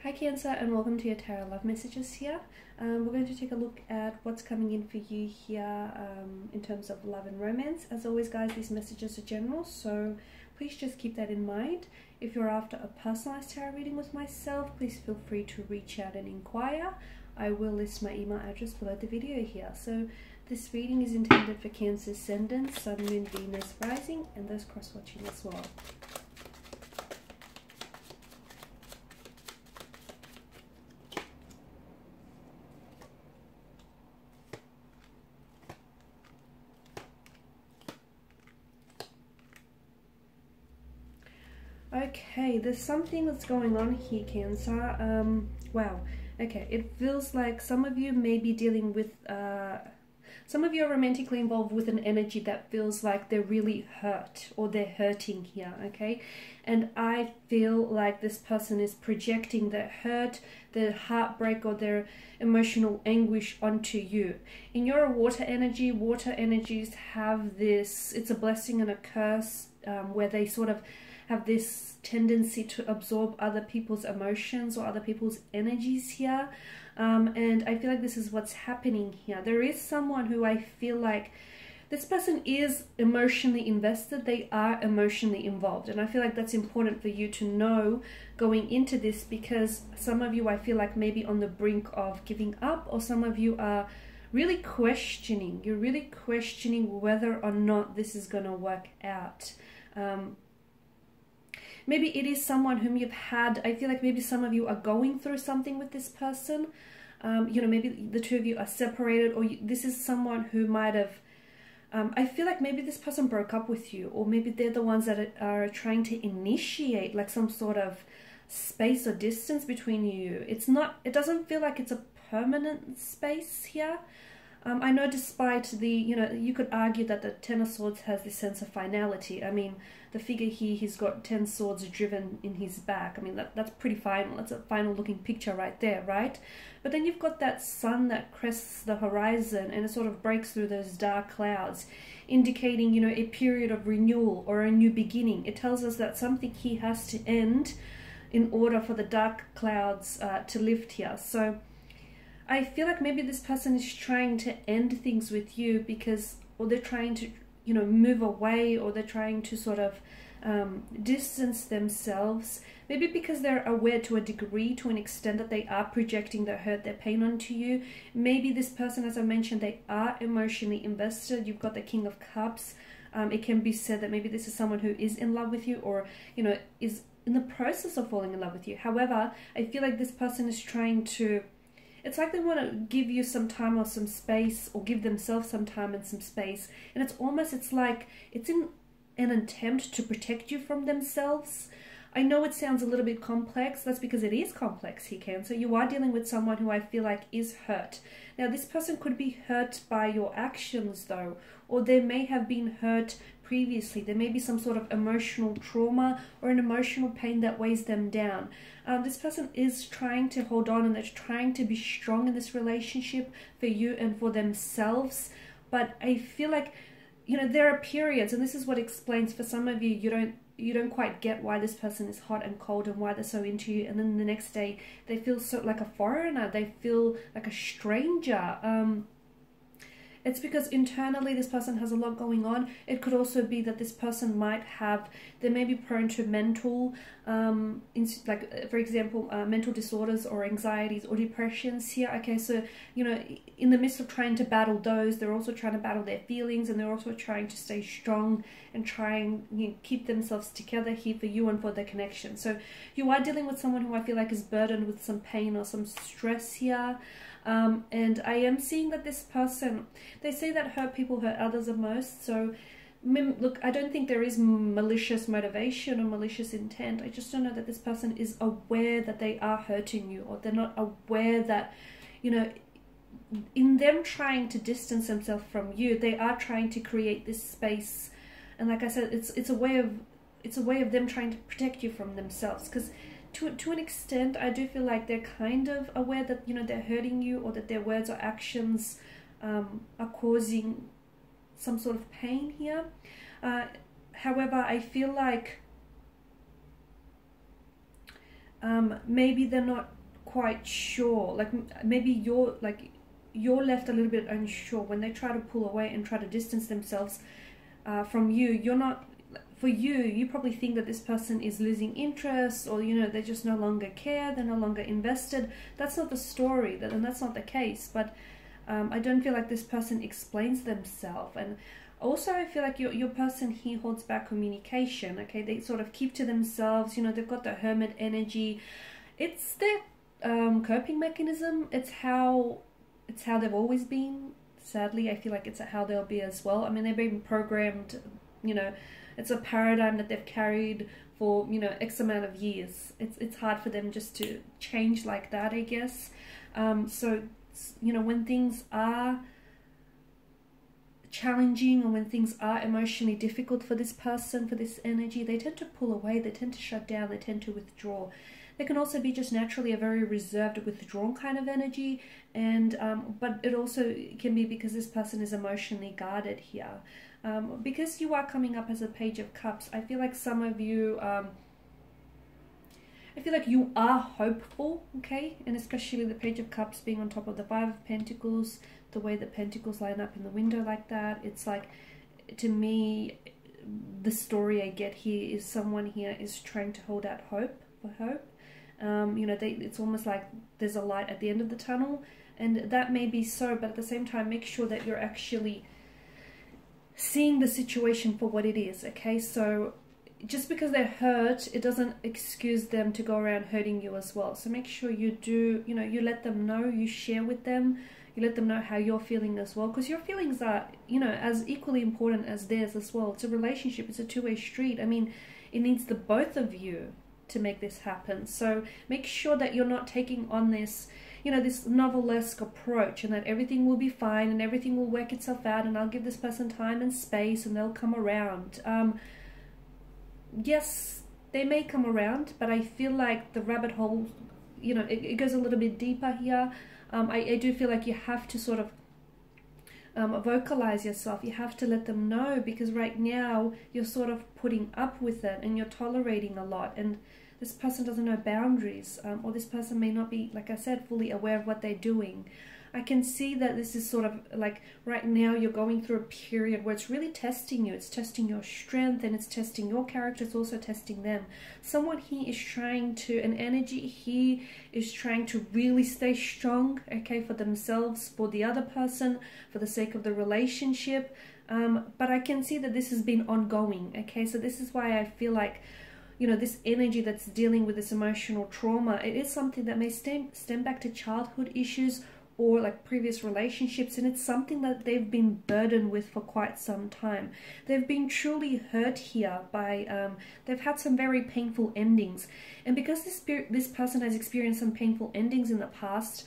Hi Cancer, and welcome to your Tarot Love Messages here. We're going to take a look at what's coming in for you here in terms of love and romance. As always guys, these messages are general, so please just keep that in mind. If you're after a personalized tarot reading with myself, please feel free to reach out and inquire. I will list my email address below the video here. So this reading is intended for Cancer Ascendant, Sun, Moon, Venus, Rising, and those cross-watching as well. Okay, there's something that's going on here, Cancer. Wow. Okay, it feels like some of you may be dealing with, some of you are romantically involved with an energy that feels like they're really hurt or they're hurting here, okay? And I feel like this person is projecting their hurt, their heartbreak, or their emotional anguish onto you. And you're a water energy. Water energies have this, it's a blessing and a curse, where they sort of have this tendency to absorb other people's emotions or other people's energies here. And I feel like this is what's happening here. There is someone who I feel like this person is emotionally invested. They are emotionally involved. And I feel like that's important for you to know going into this, because some of you I feel like maybe on the brink of giving up, or some of you are really questioning. You're really questioning whether or not this is going to work out. Maybe it is someone whom you've had, I feel like maybe some of you are going through something with this person. You know, maybe the two of you are separated, or this is someone who might have, I feel like maybe this person broke up with you, or maybe they're the ones that are trying to initiate like some sort of space or distance between you. It's not, it doesn't feel like it's a permanent space here. I know despite the, you know, you could argue that the Ten of Swords has this sense of finality. I mean, the figure here, he's got 10 swords driven in his back. I mean, that's pretty final. That's a final looking picture right there, right? But then you've got that sun that crests the horizon and it sort of breaks through those dark clouds, indicating, you know, a period of renewal or a new beginning. It tells us that something here has to end in order for the dark clouds to lift here. So I feel like maybe this person is trying to end things with you because, or they're trying to, you know, move away, or they're trying to sort of distance themselves. Maybe because they're aware to a degree, to an extent, that they are projecting their hurt, their pain onto you. Maybe this person, as I mentioned, they are emotionally invested. You've got the King of Cups. It can be said that maybe this is someone who is in love with you, or, you know, is in the process of falling in love with you. However, I feel like this person is trying to, it's like they want to give you some time or some space, or give themselves some time and some space. And it's almost, it's like, it's in an attempt to protect you from themselves. I know it sounds a little bit complex. That's because it is complex here, Cancer. You are dealing with someone who I feel like is hurt. Now, this person could be hurt by your actions though, or they may have been hurt previously. There may be some sort of emotional trauma or an emotional pain that weighs them down. This person is trying to hold on, and they're trying to be strong in this relationship for you and for themselves. But I feel like, you know, there are periods, and this is what explains for some of you, you don't quite get why this person is hot and cold and why they're so into you, and then the next day they feel so like a foreigner, they feel like a stranger. It's because internally this person has a lot going on. It could also be that this person might have, they may be prone to mental, like for example, mental disorders or anxieties or depressions here. Okay, so, you know, in the midst of trying to battle those, they're also trying to battle their feelings, and they're also trying to stay strong and trying, you know, keep themselves together here for you and for the connection. So you are dealing with someone who I feel like is burdened with some pain or some stress here. And I am seeing that this person, they say that hurt people hurt others the most. So look, I don't think there is malicious motivation or malicious intent. I just don't know that this person is aware that they are hurting you, or they're not aware that, you know, in them trying to distance themselves from you, they are trying to create this space. And like I said, it's a way of them trying to protect you from themselves, because to an extent, I do feel like they're kind of aware that, you know, they're hurting you, or that their words or actions are causing some sort of pain here. However, I feel like maybe they're not quite sure, like maybe you're left a little bit unsure when they try to pull away and try to distance themselves from you. You're not, for you probably think that this person is losing interest, or you know, they just no longer care, they're no longer invested. That's not the story, and that's not the case. But I don't feel like this person explains themselves. And also I feel like your person here holds back communication. Okay, they sort of keep to themselves, you know, they've got the hermit energy. It's their coping mechanism. It's how they've always been. Sadly, I feel like it's how they'll be as well. I mean, they've been programmed, you know, it's a paradigm that they've carried for, you know, X amount of years. It's hard for them just to change like that, I guess. So, you know, when things are challenging, or when things are emotionally difficult for this person, for this energy, they tend to pull away, they tend to shut down, they tend to withdraw. They can also be just naturally a very reserved, withdrawn kind of energy, and but it also can be because this person is emotionally guarded here. Because you are coming up as a Page of Cups, I feel like some of you, I feel like you are hopeful, okay? And especially the Page of Cups being on top of the Five of Pentacles, the way the Pentacles line up in the window like that, it's like, to me, the story I get here is someone here is trying to hold out hope for hope. You know, it's almost like there's a light at the end of the tunnel, and that may be so, but at the same time, make sure that you're actually seeing the situation for what it is, okay? So just because they're hurt, it doesn't excuse them to go around hurting you as well. So make sure you do, you know, you let them know, you share with them, you let them know how you're feeling as well, because your feelings are, you know, as equally important as theirs as well. It's a relationship, it's a two-way street. I mean, it needs the both of you to make this happen. So make sure that you're not taking on this, you know, this novelesque approach, and that everything will be fine and everything will work itself out, and I'll give this person time and space and they'll come around. Yes, they may come around, but I feel like the rabbit hole, you know, it goes a little bit deeper here. I do feel like you have to sort of vocalize yourself. You have to let them know, because right now you're sort of putting up with it and you're tolerating a lot, and this person doesn't know boundaries, or this person may not be, like I said, fully aware of what they're doing. I can see that this is sort of like right now you're going through a period where it's really testing you. It's testing your strength, and it's testing your character. It's also testing them. Someone here is trying to, an energy here is trying to really stay strong, okay, for themselves, for the other person, for the sake of the relationship. But I can see that this has been ongoing, okay? So this is why I feel like, you know, this energy that's dealing with this emotional trauma, it is something that may stem back to childhood issues, or like previous relationships, and it's something that they've been burdened with for quite some time. They've been truly hurt here by, they've had some very painful endings, and because this person has experienced some painful endings in the past,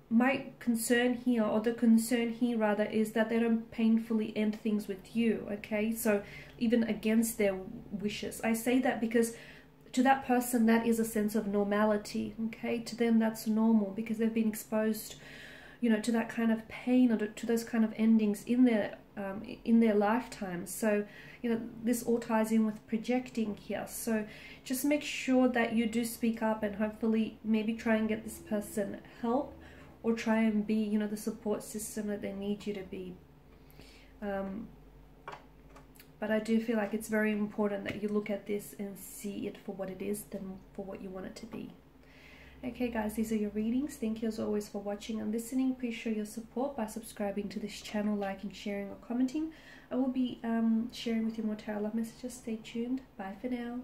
my concern here, or the concern here rather, is that they don't painfully end things with you, okay? So even against their wishes. I say that because to that person, that is a sense of normality, okay? To them, that's normal, because they've been exposed, you know, to that kind of pain, or to those kind of endings in their lifetime. So, you know, this all ties in with projecting here. So just make sure that you do speak up, and hopefully maybe try and get this person help, or try and be, you know, the support system that they need you to be. But I do feel like it's very important that you look at this and see it for what it is than for what you want it to be. Okay guys, these are your readings. Thank you as always for watching and listening. Please show your support by subscribing to this channel, liking, sharing or commenting. I will be sharing with you more tarot love messages. Stay tuned. Bye for now.